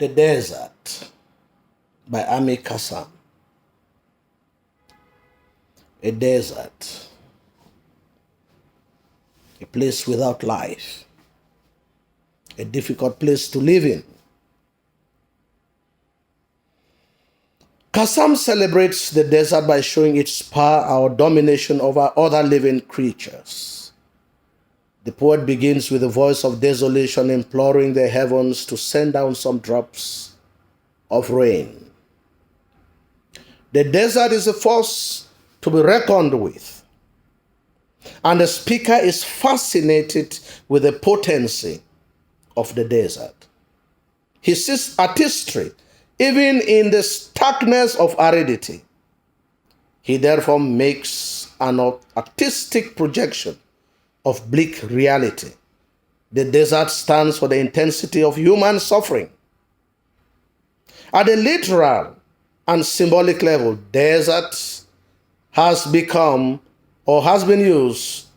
The Desert by Amin Kassam. A desert, a place without life, a difficult place to live in. Kassam celebrates the desert by showing its power or domination over other living creatures. The poet begins with a voice of desolation imploring the heavens to send down some drops of rain. The desert is a force to be reckoned with, and the speaker is fascinated with the potency of the desert. He sees artistry even in the starkness of aridity. He therefore makes an artistic projection of bleak reality. The desert stands for the intensity of human suffering. At a literal and symbolic level, desert has become or has been used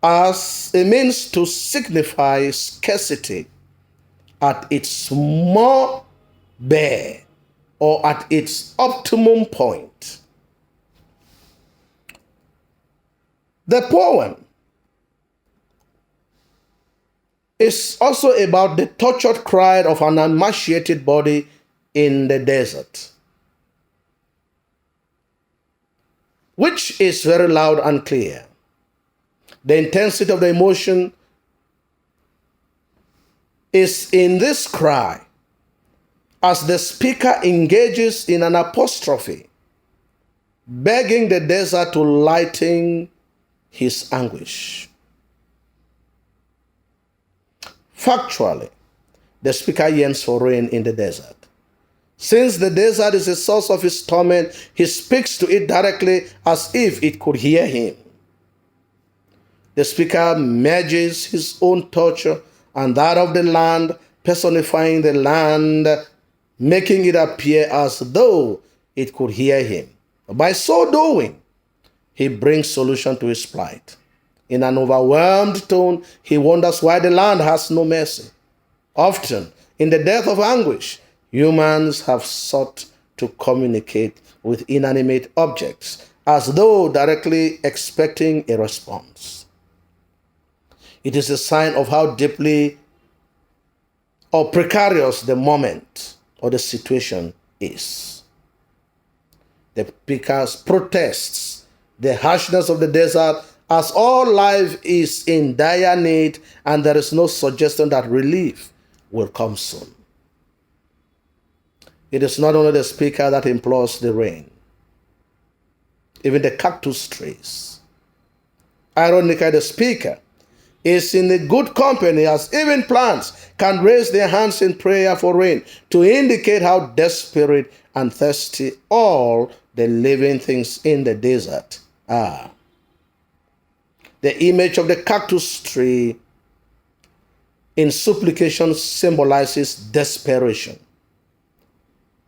as a means to signify scarcity at its more bare or at its optimum point. The poem is also about the tortured cry of an emaciated body in the desert, which is very loud and clear. The intensity of the emotion is in this cry as the speaker engages in an apostrophe, begging the desert to lighten his anguish. Factually, the speaker yearns for rain in the desert. Since the desert is the source of his torment, he speaks to it directly as if it could hear him. The speaker merges his own torture and that of the land, personifying the land, making it appear as though it could hear him. By so doing, he brings solution to his plight. In an overwhelmed tone, he wonders why the land has no mercy. Often, in the depth of anguish, humans have sought to communicate with inanimate objects as though directly expecting a response. It is a sign of how deeply or precarious the moment or the situation is. The speaker protests the harshness of the desert as all life is in dire need and there is no suggestion that relief will come soon. It is not only the speaker that implores the rain, even the cactus trees. Ironically, the speaker is in a good company as even plants can raise their hands in prayer for rain to indicate how desperate and thirsty all the living things in the desert are. The image of the cactus tree in supplication symbolizes desperation.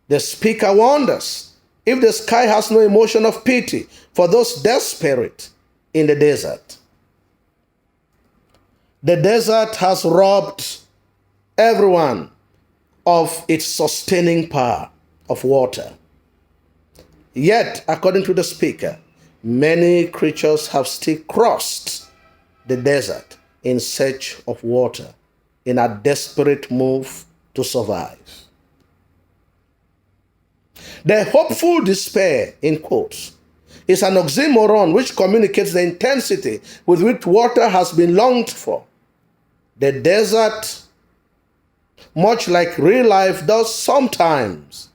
The speaker wonders if the sky has no emotion of pity for those desperate in the desert. The desert has robbed everyone of its sustaining power of water. Yet, according to the speaker, many creatures have still crossed the desert in search of water in a desperate move to survive. The hopeful despair, in quotes, is an oxymoron which communicates the intensity with which water has been longed for. The desert, much like real life, does sometimes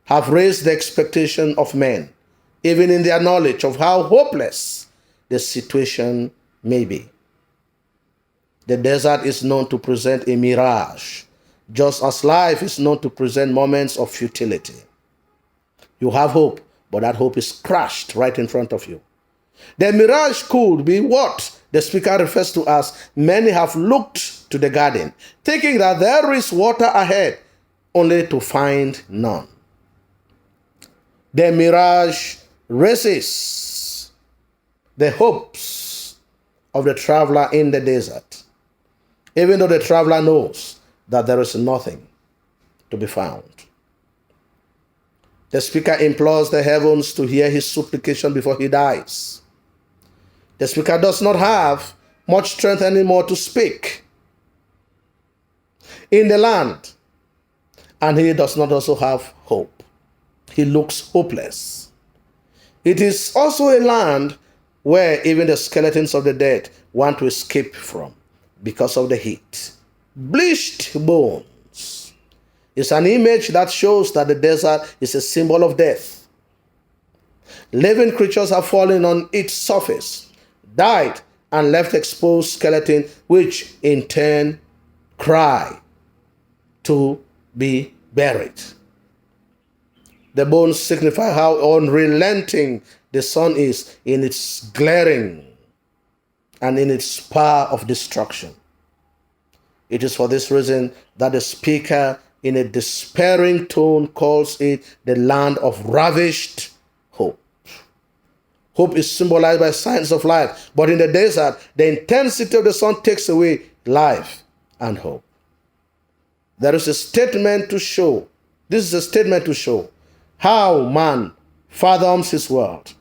have raised the expectation of men, even in their knowledge of how hopeless the situation may be. The desert is known to present a mirage, just as life is known to present moments of futility. You have hope, but that hope is crushed right in front of you. The mirage could be what the speaker refers to as many have looked to the garden, thinking that there is water ahead, only to find none. The mirage raises the hopes of the traveler in the desert, even though the traveler knows that there is nothing. to be found. The speaker implores the heavens to hear his supplication before he dies. The speaker does not have much strength anymore to speak in the land, and he does not also have hope. He looks hopeless. It is also a land where even the skeletons of the dead want to escape from because of the heat. Bleached bones is an image that shows that the desert is a symbol of death. Living creatures have fallen on its surface, died, and left exposed skeleton, which in turn cry to be buried. The bones signify how unrelenting the sun is in its glaring and in its power of destruction. It is for this reason that the speaker, in a despairing tone, calls it the land of ravished hope. Hope is symbolized by signs of life, but in the desert, the intensity of the sun takes away life and hope. There is a statement to show, this is a statement to show how man fathoms his world.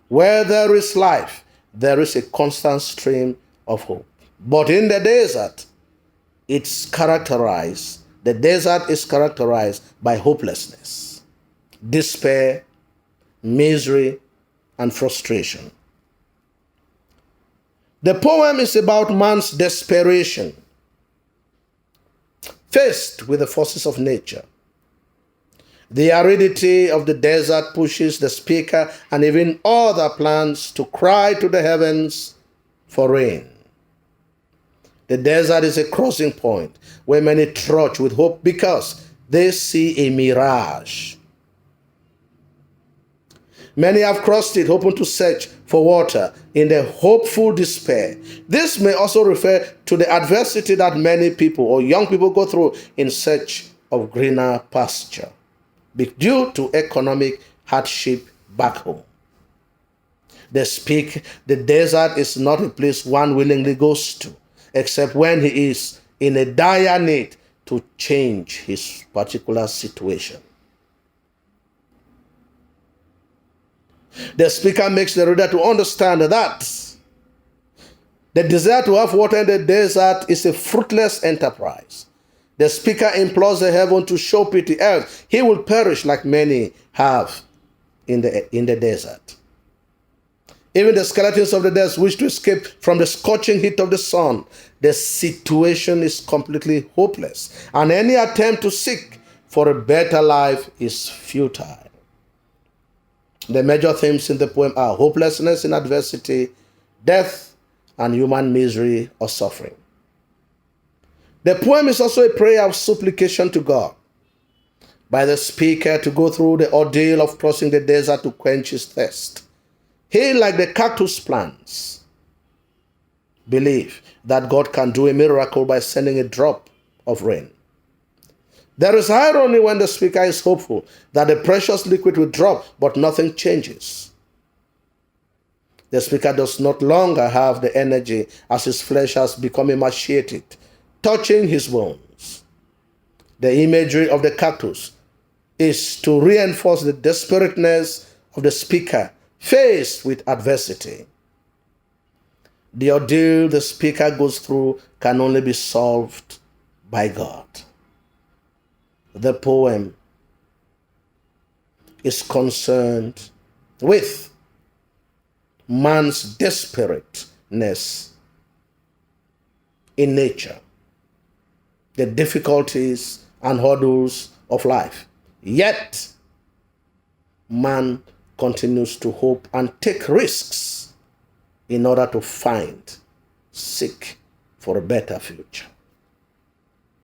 Where there is life, there is a constant stream of hope. But in the desert, the desert is characterized by hopelessness, despair, misery, and frustration. The poem is about man's desperation, faced with the forces of nature. The aridity of the desert pushes the speaker and even other plants to cry to the heavens for rain. The desert is a crossing point where many trudge with hope because they see a mirage. Many have crossed it hoping to search for water in their hopeful despair. This may also refer to the adversity that many people or young people go through in search of greener pasture due to economic hardship back home. The desert is not a place one willingly goes to, except when he is in a dire need to change his particular situation. The speaker makes the reader to understand that the desire to have water in the desert is a fruitless enterprise. The speaker implores the heaven to show pity, else he will perish like many have in the desert. Even the skeletons of the dead wish to escape from the scorching heat of the sun. The situation is completely hopeless, and any attempt to seek for a better life is futile. The major themes in the poem are hopelessness in adversity, death, and human misery or suffering. The poem is also a prayer of supplication to God by the speaker to go through the ordeal of crossing the desert to quench his thirst. He, like the cactus plants, believe that God can do a miracle by sending a drop of rain. There is irony when the speaker is hopeful that the precious liquid will drop, but nothing changes. The speaker does not longer have the energy as his flesh has become emaciated, touching his bones. The imagery of the cactus is to reinforce the desperateness of the speaker faced with adversity. The ordeal the speaker goes through can only be solved by God. The poem is concerned with man's desperateness in nature, the difficulties and hurdles of life. Yet, man continues to hope and take risks in order to seek for a better future.